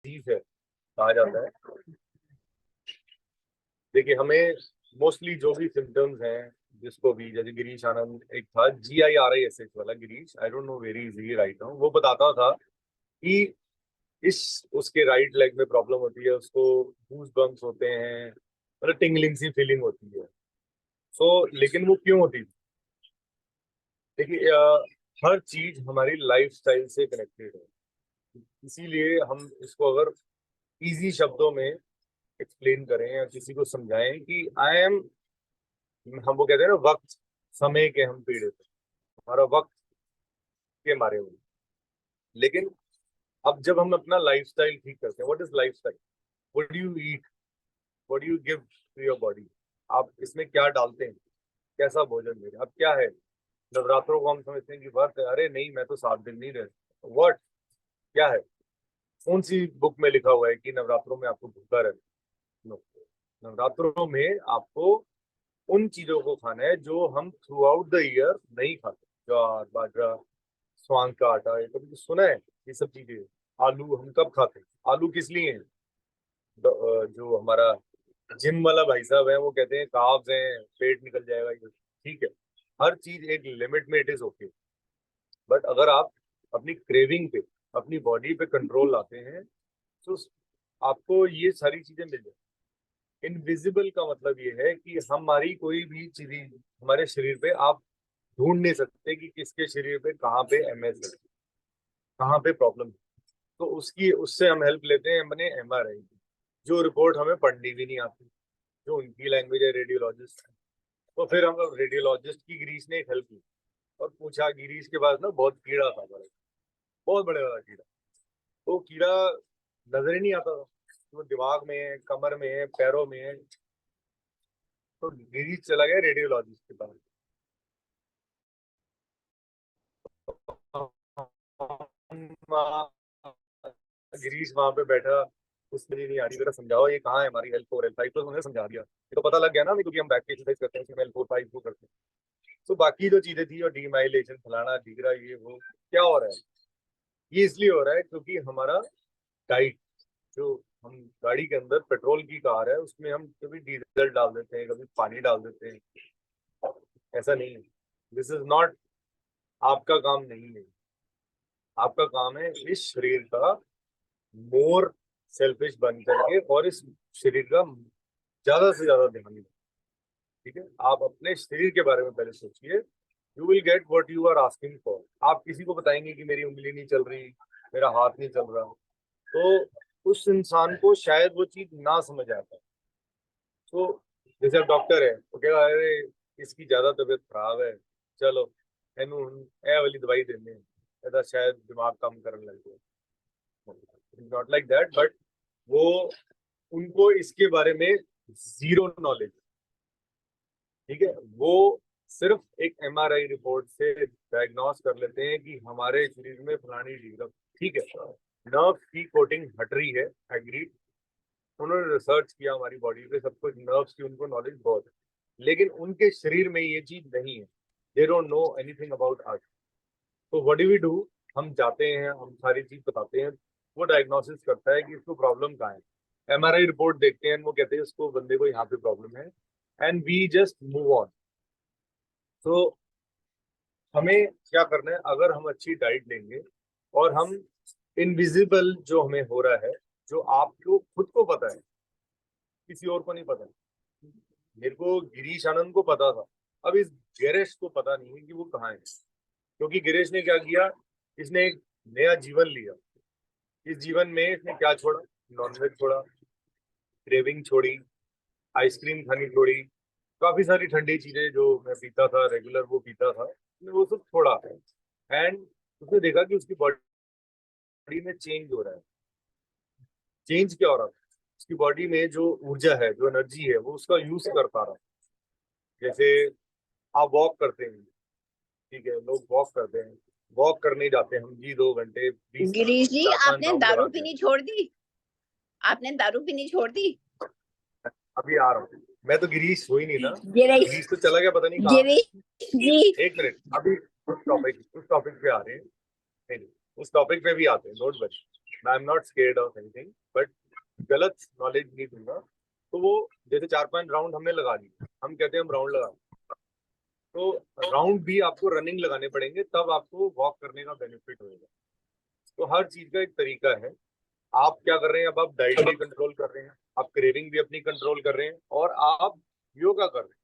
चीज है कहा जाता है। देखिए हमें मोस्टली जो भी सिम्टम्स हैं, जिसको भी, जैसे गिरीश आनंद एक था, GIRISH वाला Girish, I don't know very easy right now, वो बताता था कि इस उसके राइट लेग में प्रॉब्लम होती है, उसको गूज बम्प्स होते हैं, मतलब टिंगलिंग सी फीलिंग होती है। लेकिन वो क्यों होती थी? देखिए हर चीज हमारी लाइफस्टाइल से कनेक्टेड है, इसीलिए हम इसको अगर इजी शब्दों में एक्सप्लेन करें या किसी को समझाएं कि आई एम, हम वो कहते हैं ना, वक्त समय के हम पीड़ित हैं, हमारा वक्त के मारे हुए। लेकिन अब जब हम अपना लाइफस्टाइल ठीक करते हैं, what is lifestyle? What do you eat? What do you give to your body? आप इसमें क्या डालते हैं, कैसा भोजन दे रहे हैं? अब क्या है, नवरात्रों को हम समझते हैं कि व्रत है, अरे नहीं मैं तो 7 दिन नहीं रह सकता। व्हाट, क्या है? कौन सी बुक में लिखा हुआ है कि नवरात्रों में आपको भूखा रहना? नो, नवरात्रों में आपको उन चीजों को खाना है जो हम थ्रू आउट द ईयर नहीं खाते। ज्वार, बाजरा, स्वांग का आटा, ये कभी सुना है? ये सब चीजें, आलू हम कब खाते हैं? आलू किस लिए हैं? जो हमारा जिम वाला भाई साहब है वो कहते हैं कार्ब्स हैं, पेट निकल जाएगा, ये ठीक है। हर चीज एक लिमिट में, इट इज ओके। बट अगर आप अपनी क्रेविंग पे, अपनी बॉडी पे कंट्रोल लाते हैं, तो आपको ये सारी चीजें मिल जाए। इनविजिबल का मतलब ये है कि हमारी कोई भी चीज हमारे शरीर पे आप ढूंढ नहीं सकते कि किसके शरीर पे कहाँ पे MS है, कहाँ पे प्रॉब्लम है। तो उसकी उससे हम हेल्प लेते हैं अपने MRI की, जो रिपोर्ट हमें पढ़नी भी नहीं आती, जो उनकी लैंग्वेज है, रेडियोलॉजिस्ट। तो फिर हम रेडियोलॉजिस्ट की गिरीश ने एक हेल्प की और पूछा, गिरीश के पास ना बहुत कीड़ा था बड़ा, बहुत बड़े वाला कीड़ा। तो कीड़ा नजर ही नहीं आता था, वो दिमाग में है, कमर में है, पैरों में है। तो गिरीश चला गया रेडियोलॉजिस्ट के पास। गिरीश वहां पे बैठा, उसमें नहीं आ रही, जरा समझाओ ये कहाँ है हमारी L4 L5। तो उन्होंने समझा दिया, ये तो पता लग गया ना हमें, क्योंकि हम बैक की एक्सरसाइज करते हैं उसमें L4 5 को करते हैं। तो बाकी जो चीजें थी, और डीमाइलेशन फलाना ढीगरा ये वो, क्या हो रहा है? ये इसलिए हो रहा है क्योंकि हमारा डाइट, जो हम गाड़ी के अंदर पेट्रोल की कार है उसमें हम कभी डीजल डाल देते हैं, कभी पानी डाल देते हैं। ऐसा नहीं है, दिस इज नॉट, आपका काम नहीं है। आपका काम है इस शरीर का मोर सेल्फिश बन करके और इस शरीर का ज्यादा से ज्यादा ध्यान दें। ठीक है, आप अपने शरीर के बारे में पहले सोचिए। You will get what you are asking for. आप किसी को बताएंगे कि मेरी उंगली नहीं चल रही, मेरा हाथ नहीं चल रहा, तो उस इंसान को शायद वो चीज ना समझ आता। तो जैसे अब डॉक्टर है, वो कहेगा अरे इसकी ज्यादा तबीयत खराब है, चलो एनू ए वाली दवाई देने, ऐसा शायद दिमाग काम करने लग जाए। नॉट लाइक दैट, बट वो, उनको इसके बारे में जीरो नॉलेज। ठीक है, वो सिर्फ एक MRI रिपोर्ट से डायग्नोस कर लेते हैं कि हमारे शरीर में फलानी चीज, ठीक है, नर्व की कोटिंग हट रही है, एग्रीड। उन्होंने रिसर्च किया हमारी बॉडी पे सब कुछ, नर्व्स की उनको नॉलेज बहुत है, लेकिन उनके शरीर में ये चीज नहीं है। They don't know anything about us. तो व्हाट डू वी डू? हम जाते हैं, हम सारी चीज बताते हैं, वो डायग्नोसिस करता है कि इसको प्रॉब्लम कहाँ है। MRI रिपोर्ट देखते हैं, वो कहते हैं इसको बंदे को यहाँ पे प्रॉब्लम है, and we just move on. तो हमें क्या करना है, अगर हम अच्छी डाइट लेंगे और हम इनविजिबल जो हमें हो रहा है, जो आपको खुद को पता है, किसी और को नहीं पता। मेरे को गिरीश आनंद को पता था, अब इस गिरीश को पता नहीं है कि वो कहाँ है। क्योंकि गिरीश ने क्या किया, इसने एक नया जीवन लिया। इस जीवन में इसने क्या छोड़ा? नॉनवेज छोड़ा, क्रेविंग छोड़ी, आइसक्रीम खानी छोड़ी, काफी सारी ठंडी चीजें जो मैं पीता था रेगुलर, वो पीता था, उसने वो सब छोड़ा। एंड उसने देखा कि उसकी बॉडी में चेंज हो रहा है। चेंज क्या हो रहा है? उसकी बॉडी में जो ऊर्जा है, जो एनर्जी है, वो उसका यूज कर पा रहा है। जैसे आप वॉक करते हैं, ठीक है, लोग वॉक करते हैं, वॉक करने जाते हैं हम जी, 2 घंटे 20 मिनट, गिरीश जी, 4-5 आपने राउंड दारू लगा के पीनी छोड़ दी? आपने दारू पीनी छोड़ दी? अभी आ रहा हूँ। मैं तो गिरीश हो ही नहीं ना, गिरीश, गिरीश तो चला गया पता नहीं कहाँ। गिरीश जी, एक मिनट, अभी उस टॉपिक पे आ रहे हैं। नहीं नहीं, उस टॉपिक पे भी आते हैं, don't worry. I am not scared of anything, but गलत नॉलेज नहीं दूंगा। तो वो जैसे 4-5 राउंड हमने लगा लिए, हम कहते हैं हम राउंड लगा, तो राउंड भी आपको रनिंग लगाने पड़ेंगे, तब आपको वॉक करने का बेनिफिट होगा। तो हर चीज का एक तरीका है। आप क्या कर रहे हैं, अब आप डाइट भी कंट्रोल कर रहे हैं, आप क्रेविंग भी अपनी कंट्रोल कर रहे हैं, और आप योगा कर रहे हैं।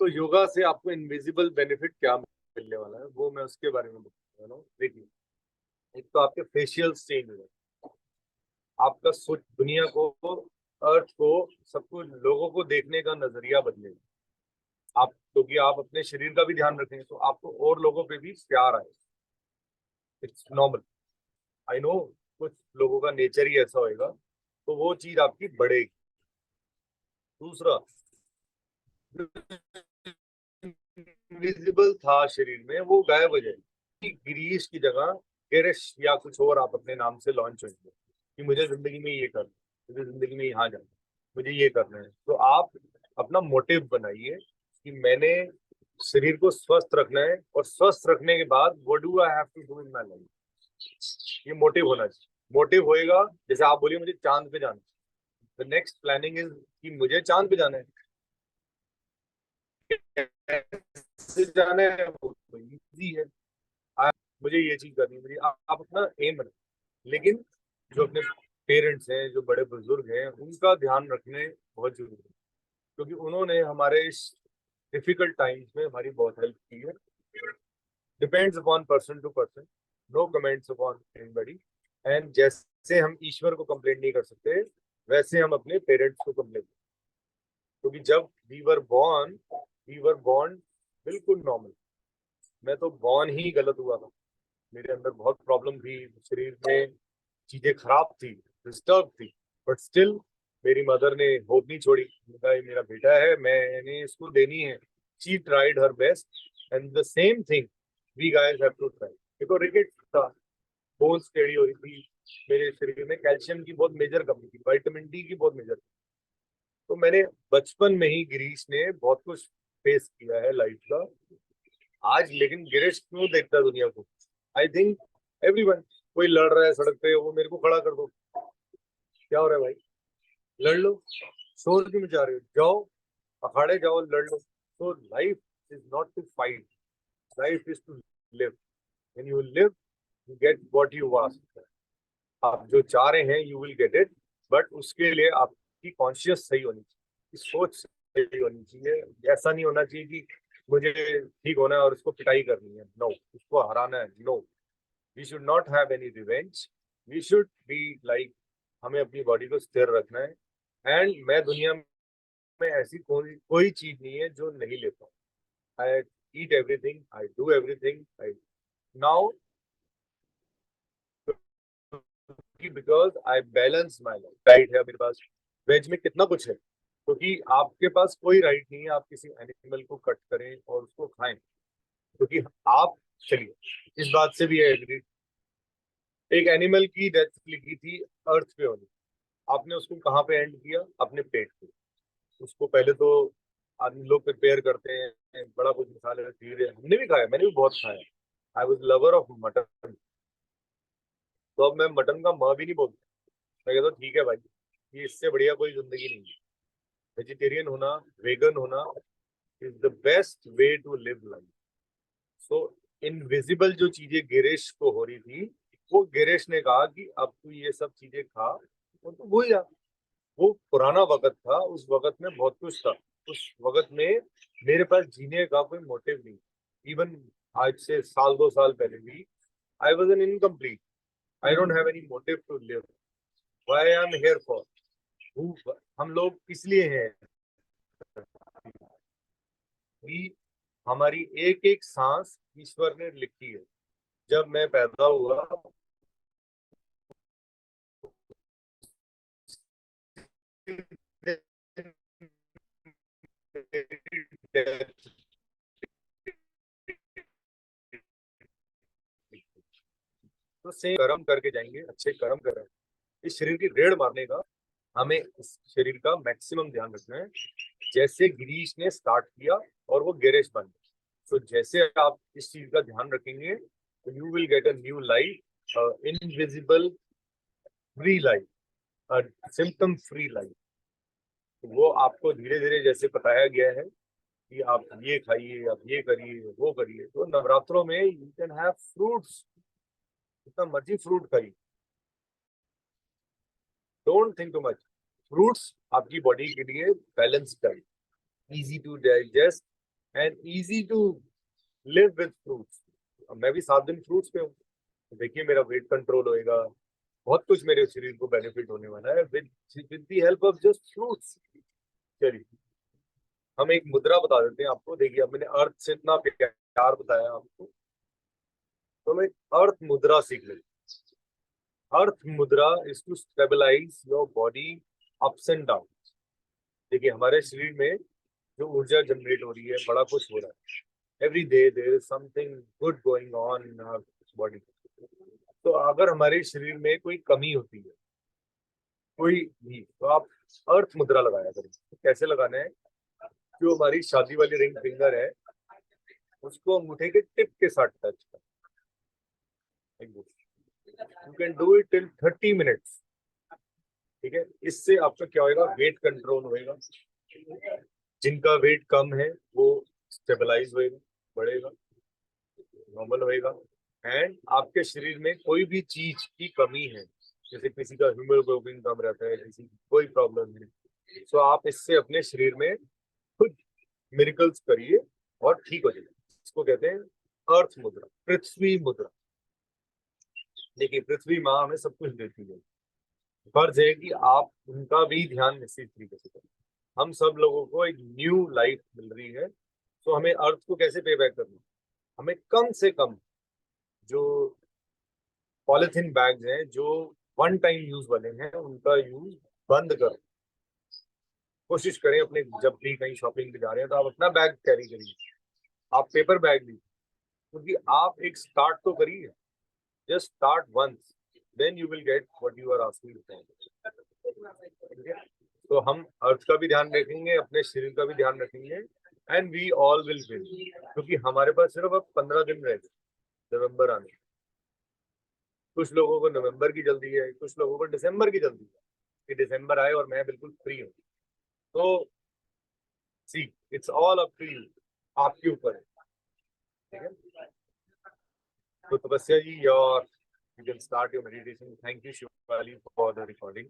तो योगा से आपको इनविजिबल बेनिफिट क्या मिलने वाला है, वो मैं उसके बारे में बता रहा हूँ। देखिए, एक तो आपके फेशियल चेंज हो, आपका सोच दुनिया को, अर्थ को, सबको, लोगों को देखने का नजरिया बदलेगा। आप क्योंकि आप अपने शरीर का भी ध्यान रखेंगे तो आपको और लोगों पे भी प्यार आए। इट्स नॉर्मल, आई नो, कुछ लोगों का नेचर ही ऐसा होएगा, तो वो चीज आपकी बढ़ेगी। दूसरा, इनविजिबल था शरीर में, वो गायब हो जाएगी। ग्रीस की जगह गेरिश या कुछ और आप अपने नाम से लॉन्च होंगे कि मुझे जिंदगी में ये करना, मुझे जिंदगी में यहाँ जाना, मुझे ये करना है। तो आप अपना मोटिव बनाइए कि मैंने शरीर को स्वस्थ रखना है, और स्वस्थ रखने के बाद what do I have to do in my life, ये मोटिव होना चाहिए। मोटिव होएगा, जैसे आप बोलिए मुझे चांद पे जाना है, द नेक्स्ट प्लानिंग इज कि मुझे चांद पे जाना है। कैसे जाना है वो तो इजी है, मुझे ये चीज करनी है, मुझे आप अपना एम रखें। लेकिन जो अपने पेरेंट्स हैं, जो बड़े बुजुर्ग हैं, उनका ध्यान रखने बहुत जरूरी है, क्योंकि उन्होंने हमारे इस डिफिकल्ट टाइम्स में हमारी बहुत हेल्प की है। Depends upon person to person, no comments upon anybody. And जैसे हम ईश्वर को कंप्लेंट नहीं कर सकते, वैसे हम अपने पेरेंट्स को कंप्लेंट, क्योंकि जब वी वर बॉर्न बिल्कुल नॉर्मल। मैं तो बॉर्न ही गलत हुआ था, मेरे अंदर बहुत प्रॉब्लम थी, शरीर में चीजें खराब थी, डिस्टर्ब थी, बट स्टिल मेरी मदर ने होप नहीं छोड़ी। कहा ये मेरा बेटा है, मैंने इसको देनी है। She tried her best, and the same thing we guys have to try. देखो, रिकेट था, बोन्स टेढ़ी हो रही थी, मेरे शरीर में कैल्शियम की बहुत मेजर कमी थी, विटामिन डी की बहुत मेजर। तो मैंने बचपन में ही, गिरीश ने बहुत कुछ फेस किया है लाइफ का। आज लेकिन गिरीश क्यों देखता है दुनिया को, आई थिंक एवरीवन, कोई लड़ रहा है सड़क पे, वो मेरे को खड़ा कर दो, क्या हो रहा है भाई, लड़ लो, शोर क्यों मचा रहे हो, जाओ अखाड़े जाओ, लड़ लो। तो life is not to fight, life is to live. When you live, you get what you ask. आप जो चाह रहे हैं you will get it, but उसके लिए आपकी कॉन्शियस सही होनी चाहिए, सोच सही होनी चाहिए। ऐसा नहीं होना चाहिए कि मुझे ठीक होना है और उसको पिटाई करनी है, नो, उसको हराना है, no. We should not have any revenge, we should be like, हमें अपनी बॉडी को स्थिर रखना है। एंड मैं दुनिया में ऐसी कोई चीज नहीं है जो नहीं लेता हूँ। I eat everything, I do everything, I now, because I balance my life. Right है मेरे पास, वेज में कितना कुछ है, क्योंकि आपके पास कोई राइट नहीं है आप किसी एनिमल को कट करें और उसको खाएं, क्योंकि आप, चलिए इस बात से भी एग्री, एक एनिमल की डेथ लिखी थी अर्थ पे होनी, आपने उसको कहाँ पे एंड किया, अपने पेट पे। उसको पहले तो आदमी लोग प्रिपेयर करते हैं, बड़ा कुछ मसाले धीरे, हमने भी खाया, मैंने भी बहुत खाया। I was lover of mutton. तो अब मैं मटन का माँ भी नहीं बोलता, मैं कहता हूँ ठीक है भाई, ये इससे बढ़िया कोई जिंदगी नहीं है। वेजिटेरियन होना, वेगन होना is the best way to live life. So invisible जो चीजें गिरीश को हो रही थी, वो गिरीश ने कहा कि अब तू ये सब चीजें खा, और तू भूल जा। वो पुराना वक्त था, उस वक्त में बहुत कुछ था, उस वक्त में मेरे पास जीने का कोई मोटिव नहीं। इवन आज से साल 2 साल पहले भी I was an incomplete, I don't have any motive to live, why I am here for, हम लोग इसलिए हैं कि हमारी एक एक सांस ईश्वर ने लिखी है। जब मैं पैदा हुआ, तो से कर्म करके जाएंगे, अच्छे कर्म कर रहे हैं। इस शरीर की रेड़ मारने का, हमें इस शरीर का मैक्सिमम ध्यान रखना है। जैसे गिरीश ने स्टार्ट किया और वो गिरीश बन गए, तो जैसे आप इस चीज का ध्यान रखेंगे, तो you will get a new life, invisible free life, symptom free life. वो आपको धीरे धीरे जैसे बताया गया है कि आप ये खाइए, आप ये करिए, वो करिए। तो नवरात्रों में यू कैन हैव फ्रूट्स, जितना मर्जी फ्रूट खाइए, don't think too much. Fruits आपकी बॉडी के लिए balance diet, easy to digest and easy to live with fruits. मैं भी 7 दिन फ्रूट्स पे हूँ, तो देखिए मेरा वेट कंट्रोल होएगा, बहुत कुछ मेरे शरीर को बेनिफिट होने वाला है with with the help of just fruits. चलिए हम एक मुद्रा बता देते हैं आपको। देखिए अब मैंने अर्थ से इतना प्यार बताया आपको, तो हम एक अर्थ मुद्रा सीख लेते हैं। अर्थ मुद्रा is to stabilize your body ups and down. देखिए हमारे शरीर में जो ऊर्जा जनरेट हो रही है, बड़ा कुछ हो रहा है। Every day there is something good going on in our body. तो अगर हमारे शरीर में कोई कमी होती है, कोई भी, तो आप अर्थ मुद्रा लगाया करें। तो कैसे लगाना है? जो हमारी शादी वाली रिंग फिंगर है, उसको अंगूठे के टिप के साथ टच कर। You can do it till 30 minutes. ठीक है, इससे आपका क्या होगा? वेट कंट्रोल होएगा। जिनका वेट कम है वो स्टेबलाइज होएगा, बढ़ेगा, नॉर्मल होएगा। एंड आपके शरीर में कोई भी चीज की कमी है, जैसे किसी का हीमोग्लोबिन कम रहता है, किसी की कोई प्रॉब्लम है, तो आप इससे अपने शरीर में खुद मिरेकल्स करिए और ठीक हो जाएगा। इसको कहते हैं अर्थ मुद्रा, पृथ्वी मुद्रा। देखिए पृथ्वी माँ हमें सब कुछ देती है, फर्ज है कि आप उनका भी ध्यान निश्चित तरीके से करें। हम सब लोगों को एक न्यू लाइफ मिल रही है, तो हमें अर्थ को कैसे पे बैक करना? हमें कम से कम जो पॉलिथीन बैग्स हैं, जो वन टाइम यूज वाले हैं, उनका यूज बंद करो। कोशिश करें अपने, जब भी कहीं शॉपिंग पे जा रहे हैं तो आप अपना बैग कैरी करिए, आप पेपर बैग लीजिए, क्योंकि आप एक स्टार्ट तो करिए। Just start once, then you will get what you are asking for. तो हम अर्थ का भी ध्यान रखेंगे, अपने शरीर का भी ध्यान रखेंगे, and we all will win. क्योंकि हमारे पास सिर्फ अब 15 दिन रह गए नवंबर आने। कुछ लोगों को नवंबर की जल्दी है, कुछ लोगों को दिसंबर की जल्दी है कि दिसंबर आए और मैं बिल्कुल फ्री हूँ। तो see, it's all up to you, आपके ऊपर है। ठीक है, तो Tapasya ji, your you can start your meditation. Thank you Shivali for the recording.